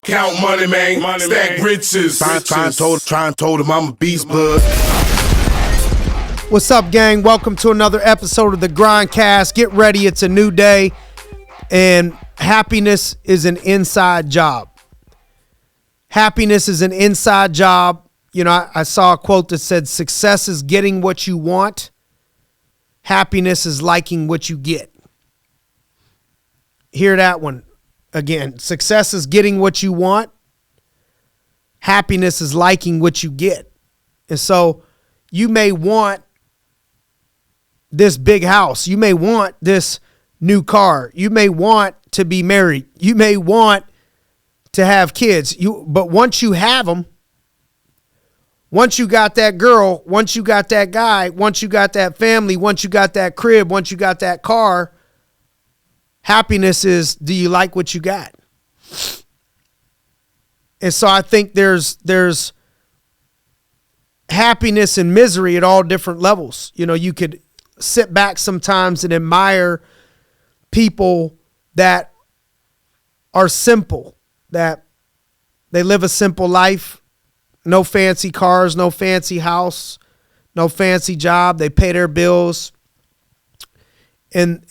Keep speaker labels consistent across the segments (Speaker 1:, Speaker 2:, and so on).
Speaker 1: Count money, man. Stack riches. Try and told him I'm a beast, bud.
Speaker 2: What's up, gang? Welcome to another episode of the GRINDcast. Get ready. It's a new day. And happiness is an inside job. Happiness is an inside job. You know, I saw a quote that said, success is getting what you want. Happiness is liking what you get. Hear that one again. Success is getting what you want. Happiness is liking what you get. And so you may want this big house. You may want this new car. You may want to be married. You may want to have kids. But once you have them, once you got that girl, once you got that guy, once you got that family, once you got that crib, once you got that car, happiness is, do you like what you got? And so I think there's happiness and misery at all different levels. You know, you could sit back sometimes and admire people that are simple, that they live a simple life. No fancy cars, no fancy house, no fancy job. They pay their bills and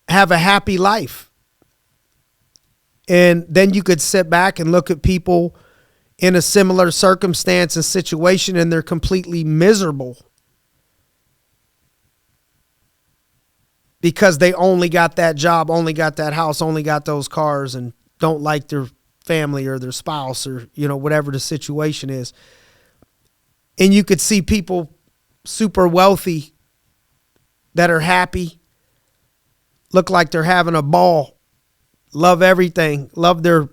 Speaker 2: have a happy life. And then you could sit back and look at people in a similar circumstance and situation, and they're completely miserable because they only got that job, only got that house, only got those cars, and don't like their family or their spouse or, you know, whatever the situation is. And you could see people super wealthy that are happy, look like they're having a ball, love everything, love their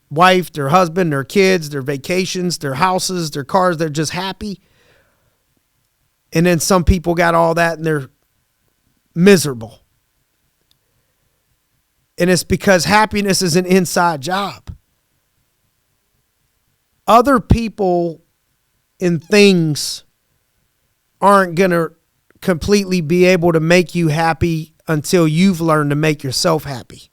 Speaker 2: wife, their husband, their kids, their vacations, their houses, their cars. They're just happy. And then some people got all that and they're miserable. And it's because happiness is an inside job. Other people and things aren't going to completely be able to make you happy until you've learned to make yourself happy.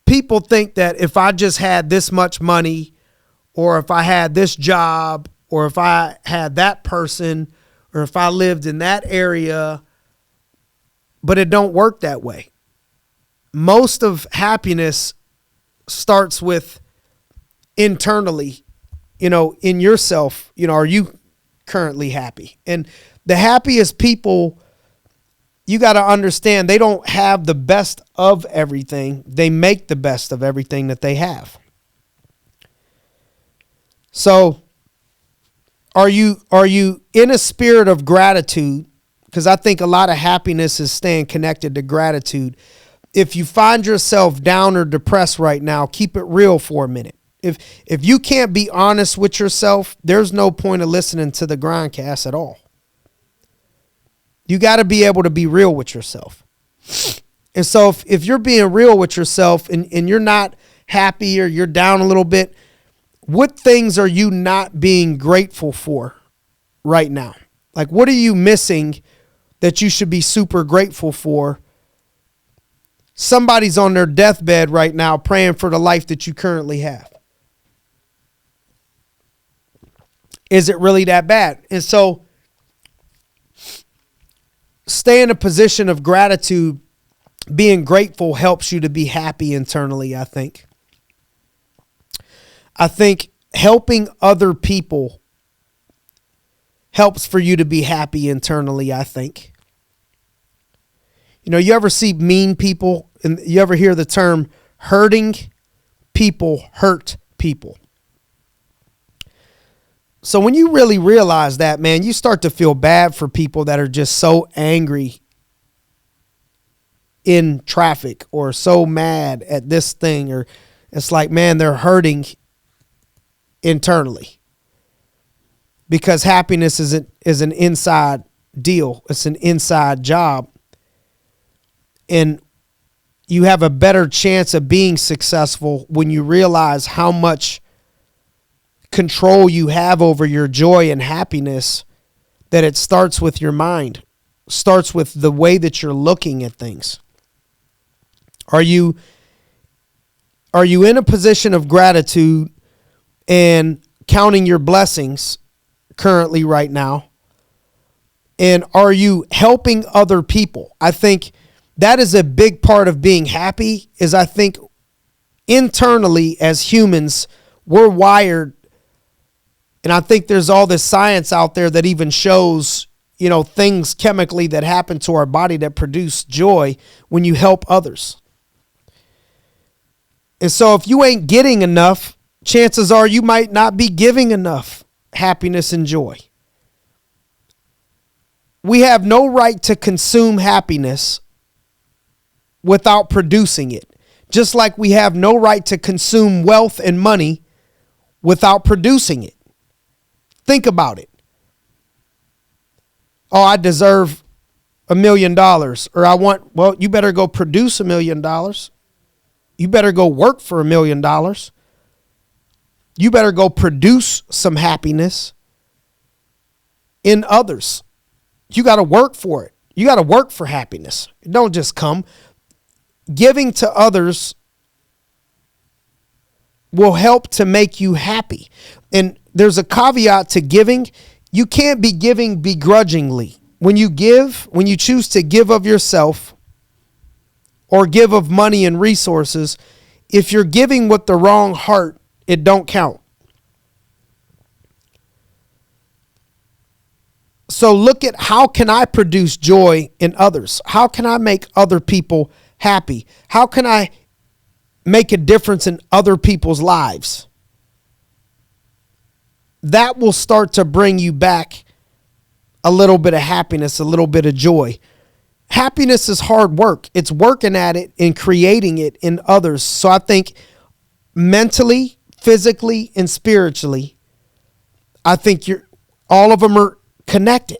Speaker 2: People think that if I just had this much money, or if I had this job, or if I had that person, or if I lived in that area, but it don't work that way. Most of happiness starts with internally, you know, in yourself. You know, are you currently happy? And the happiest people, you got to understand, they don't have the best of everything. They make the best of everything that they have. So are you in a spirit of gratitude? Because I think a lot of happiness is staying connected to gratitude. If you find yourself down or depressed right now, keep it real for a minute. If you can't be honest with yourself, there's no point of listening to the GRINDcast at all. You got to be able to be real with yourself. And so if you're being real with yourself and you're not happy or you're down a little bit, what things are you not being grateful for right now? Like, what are you missing that you should be super grateful for? Somebody's on their deathbed right now praying for the life that you currently have. Is it really that bad? And so stay in a position of gratitude. Being grateful helps you to be happy internally, I think. I think helping other people helps for you to be happy internally, I think. You know, you ever see mean people, and you ever hear the term hurting people hurt people? So when you really realize that, man, you start to feel bad for people that are just so angry in traffic or so mad at this thing, or it's like, man, they're hurting internally. Because happiness is an inside deal. It's an inside job. And you have a better chance of being successful when you realize how much control you have over your joy and happiness, that it starts with your mind, starts with the way that you're looking at things. Are you Are you in a position of gratitude and counting your blessings currently right now? And are you helping other people? I think that is a big part of being happy. Is I think internally as humans, we're wired, and I think there's all this science out there that even shows, things chemically that happen to our body that produce joy when you help others. And so if you ain't getting enough, chances are you might not be giving enough happiness and joy. We have no right to consume happiness without producing it. Just like we have no right to consume wealth and money without producing it. Think about it. Oh, I deserve $1 million. Or you better go produce $1 million. You better go work for $1 million. You better go produce some happiness in others. You got to work for it. You got to work for happiness. It don't just come. Giving to others will help to make you happy. And there's a caveat to giving. You can't be giving begrudgingly. When you choose to give of yourself or give of money and resources, if you're giving with the wrong heart, it don't count. So look at, how can I produce joy in others? How can I make other people happy? How can I make a difference in other people's lives? That will start to bring you back a little bit of happiness, a little bit of joy. Happiness is hard work. It's working at it and creating it in others. So I think mentally, physically, and spiritually, I think all of them are connected.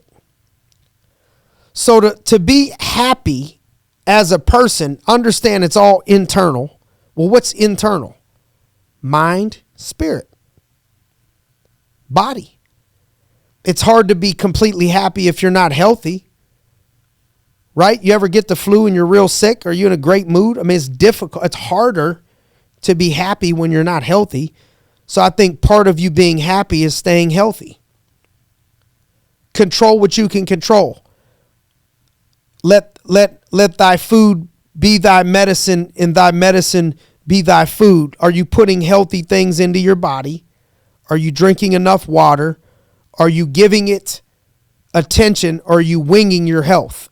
Speaker 2: So to be happy as a person, understand it's all internal. Well, what's internal? Mind, spirit, body. It's hard to be completely happy if you're not healthy. Right? You ever get the flu and you're real sick? Are you in a great mood? I mean, it's difficult. It's harder to be happy when you're not healthy. So I think part of you being happy is staying healthy. Control what you can control. Let thy food be thy medicine, and thy medicine be thy food. Are you putting healthy things into your body? Are you drinking enough water? Are you giving it attention? Or are you winging your health?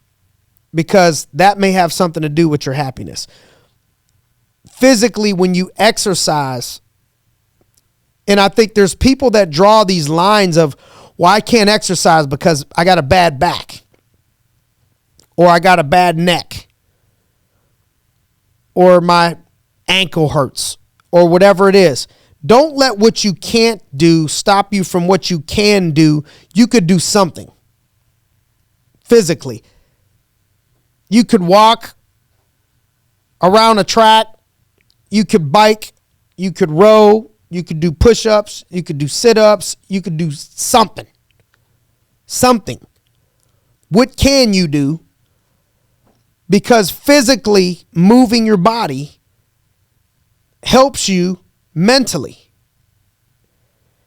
Speaker 2: Because that may have something to do with your happiness. Physically, when you exercise, and I think there's people that draw these lines of, well, I can't exercise because I got a bad back, or I got a bad neck, or my ankle hurts, or whatever it is. Don't let what you can't do stop you from what you can do. You could do something physically. You could walk around a track. You could bike. You could row. You could do push-ups. You could do sit-ups. You could do something. Something. What can you do? Because physically moving your body helps you mentally.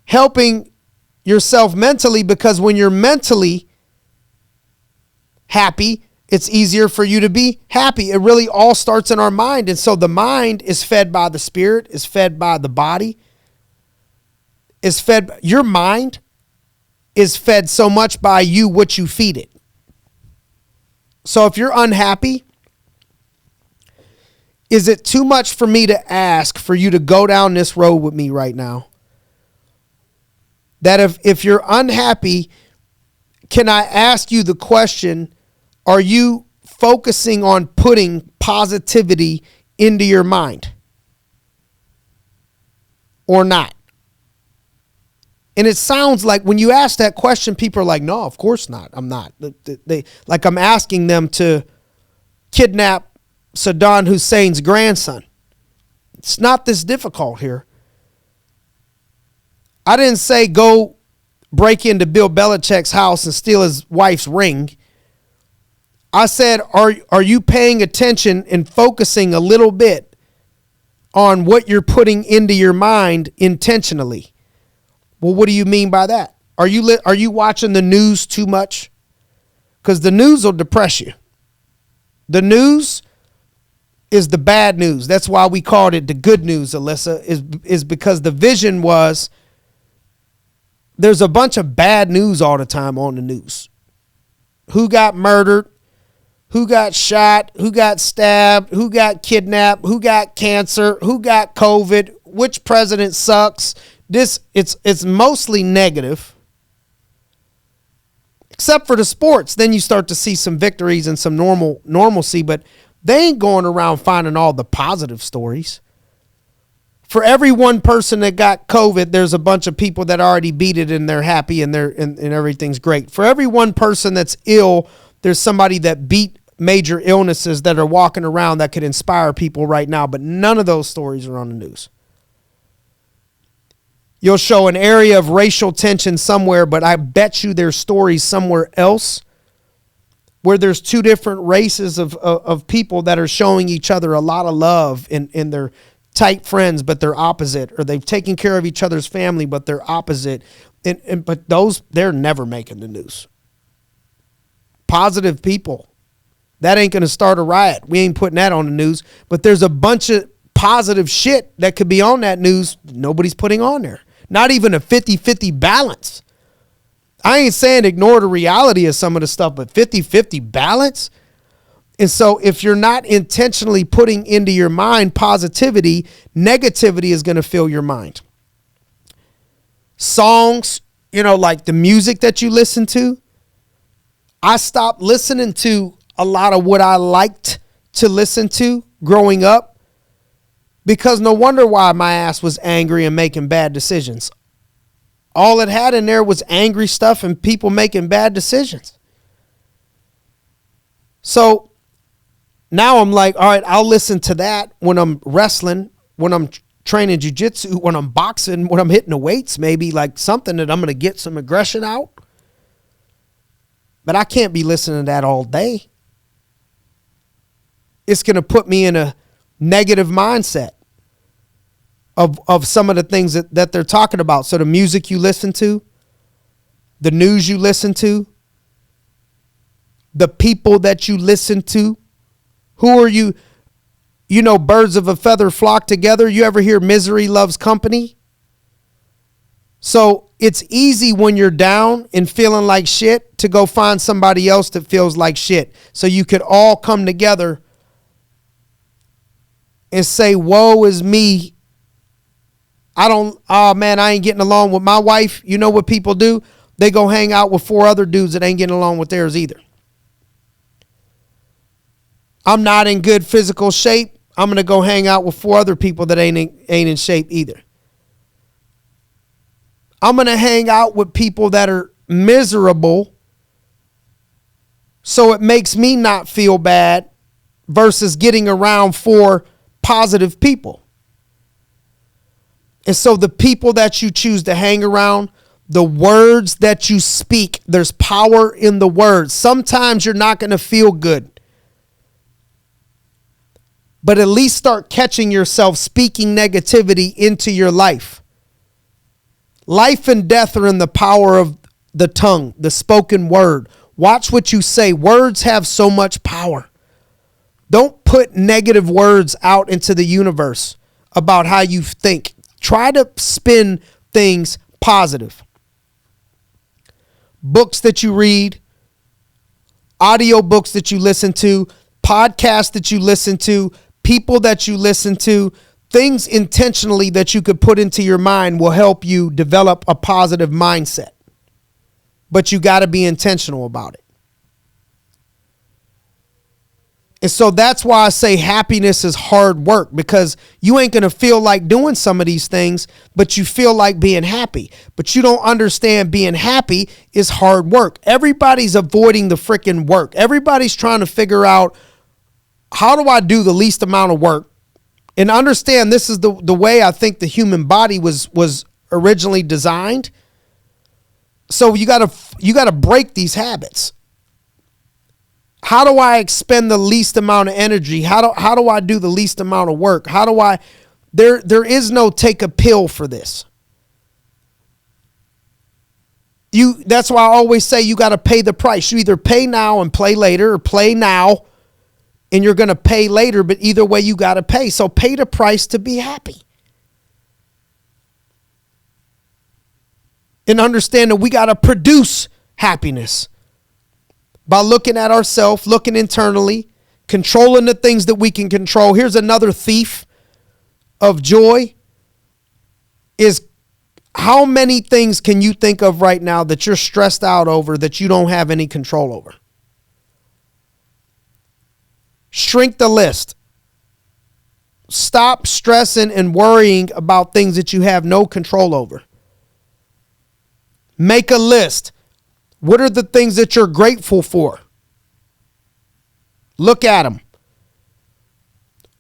Speaker 2: Helping yourself mentally, because when you're mentally happy, it's easier for you to be happy. It really all starts in our mind. And so the mind is fed by the spirit, is fed by the body, your mind is fed so much by you what you feed it. So if you're unhappy, is it too much for me to ask for you to go down this road with me right now? That if you're unhappy, can I ask you the question, are you focusing on putting positivity into your mind or not? And it sounds like when you ask that question, people are like, no, of course not. I'm not. Like I'm asking them to kidnap Saddam Hussein's grandson. It's not this difficult here. I didn't say go break into Bill Belichick's house and steal his wife's ring. I said, are you paying attention and focusing a little bit on what you're putting into your mind intentionally. Well, what do you mean by that? Are you watching the news too much? Because the news will depress you. The news is the bad news. That's why we called it the good news, Alyssa, is because the vision was there's a bunch of bad news all the time on the news. Who got murdered? Who got shot? Who got stabbed? Who got kidnapped? Who got cancer? Who got COVID? Which president sucks? It's mostly negative. Except for the sports. Then you start to see some victories and some normalcy, but they ain't going around finding all the positive stories. For every one person that got COVID, there's a bunch of people that already beat it and they're happy and everything's great. For every one person that's ill, there's somebody that beat major illnesses that are walking around that could inspire people right now, but none of those stories are on the news. You'll show an area of racial tension somewhere, but I bet you there's stories somewhere else where there's two different races of people that are showing each other a lot of love in their tight friends, but they're opposite, or they've taken care of each other's family, but they're opposite. But those, they're never making the news. Positive people. That ain't going to start a riot. We ain't putting that on the news, but there's a bunch of positive shit that could be on that news nobody's putting on there. Not even a 50-50 balance. I ain't saying ignore the reality of some of the stuff, but 50-50 balance. And so if you're not intentionally putting into your mind positivity, negativity is going to fill your mind. Songs, like the music that you listen to. I stopped listening to a lot of what I liked to listen to growing up, because no wonder why my ass was angry and making bad decisions. All it had in there was angry stuff and people making bad decisions. So now I'm like, all right, I'll listen to that when I'm wrestling, when I'm training jiu-jitsu, when I'm boxing, when I'm hitting the weights, maybe like something that I'm going to get some aggression out. But I can't be listening to that all day. It's going to put me in a negative mindset of some of the things that they're talking about. So the music you listen to, the news you listen to, the people that you listen to, who are you? Birds of a feather flock together. You ever hear misery loves company? So it's easy when you're down and feeling like shit to go find somebody else that feels like shit. So you could all come together and say, woe is me. I ain't getting along with my wife. You know what people do? They go hang out with 4 other dudes that ain't getting along with theirs either. I'm not in good physical shape. I'm going to go hang out with 4 other people that ain't in shape either. I'm going to hang out with people that are miserable so it makes me not feel bad versus getting around 4 positive people. And so the people that you choose to hang around, the words that you speak, there's power in the words. Sometimes you're not going to feel good. But at least start catching yourself speaking negativity into your life. Life and death are in the power of the tongue, the spoken word. Watch what you say. Words have so much power. Don't put negative words out into the universe about how you think. Try to spin things positive. Books that you read, audio books that you listen to, podcasts that you listen to, people that you listen to, things intentionally that you could put into your mind will help you develop a positive mindset. But you got to be intentional about it. And so that's why I say happiness is hard work, because you ain't going to feel like doing some of these things, but you feel like being happy. But you don't understand being happy is hard work. Everybody's avoiding the freaking work. Everybody's trying to figure out, how do I do the least amount of work? And understand this is the way I think the human body was originally designed. So you gotta break these habits. How do I expend the least amount of energy? How do I do the least amount of work? How do I There is no take a pill for this. That's why I always say you got to pay the price. You either pay now and play later, or play now and you're going to pay later, but either way you got to pay. So pay the price to be happy. And understand that we got to produce happiness by looking at ourselves, looking internally, controlling the things that we can control. Here's another thief of joy is how many things can you think of right now that you're stressed out over that you don't have any control over? Shrink the list. Stop stressing and worrying about things that you have no control over. Make a list. What are the things that you're grateful for? Look at them.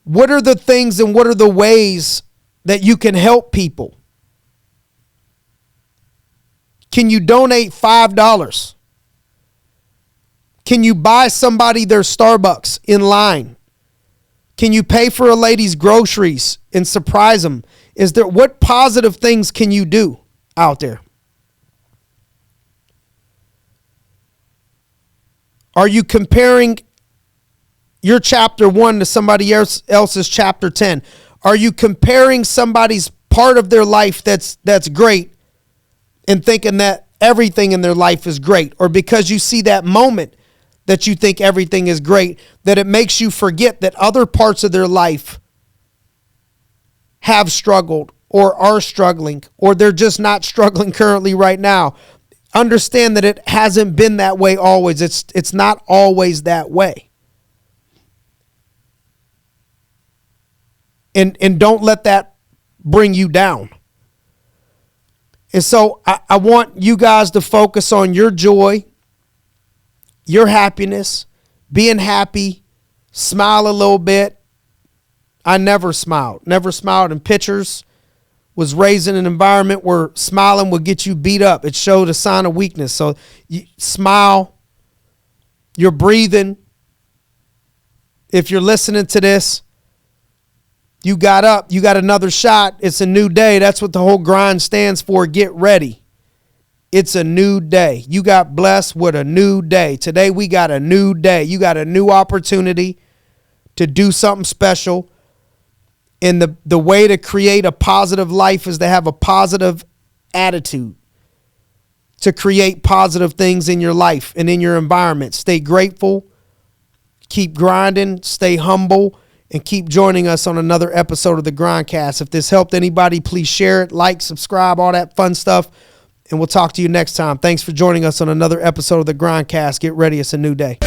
Speaker 2: What are the things and what are the ways that you can help people? Can you donate $5? Can you buy somebody their Starbucks in line? Can you pay for a lady's groceries and surprise them? What positive things can you do out there? Are you comparing your chapter 1 to somebody else's chapter 10? Are you comparing somebody's part of their life that's great and thinking that everything in their life is great? Or because you see that moment that you think everything is great, that it makes you forget that other parts of their life have struggled or are struggling, or they're just not struggling currently right now. Understand that it hasn't been that way always. It's not always that way. And don't let that bring you down. And so I want you guys to focus on your joy, your happiness, being happy, smile a little bit. I never smiled in pictures, was raised in an environment where smiling would get you beat up. It showed a sign of weakness. So you smile, you're breathing. If you're listening to this, you got up, you got another shot. It's a new day. That's what the whole grind stands for. Get ready. It's a new day. You got blessed with a new day. Today we got a new day. You got a new opportunity to do something special. And the way to create a positive life is to have a positive attitude, to create positive things in your life and in your environment. Stay grateful, keep grinding, stay humble, and keep joining us on another episode of the GRINDcast. If this helped anybody, please share it, like, subscribe, all that fun stuff. And we'll talk to you next time. Thanks for joining us on another episode of the GRINDcast. Get ready. It's a new day.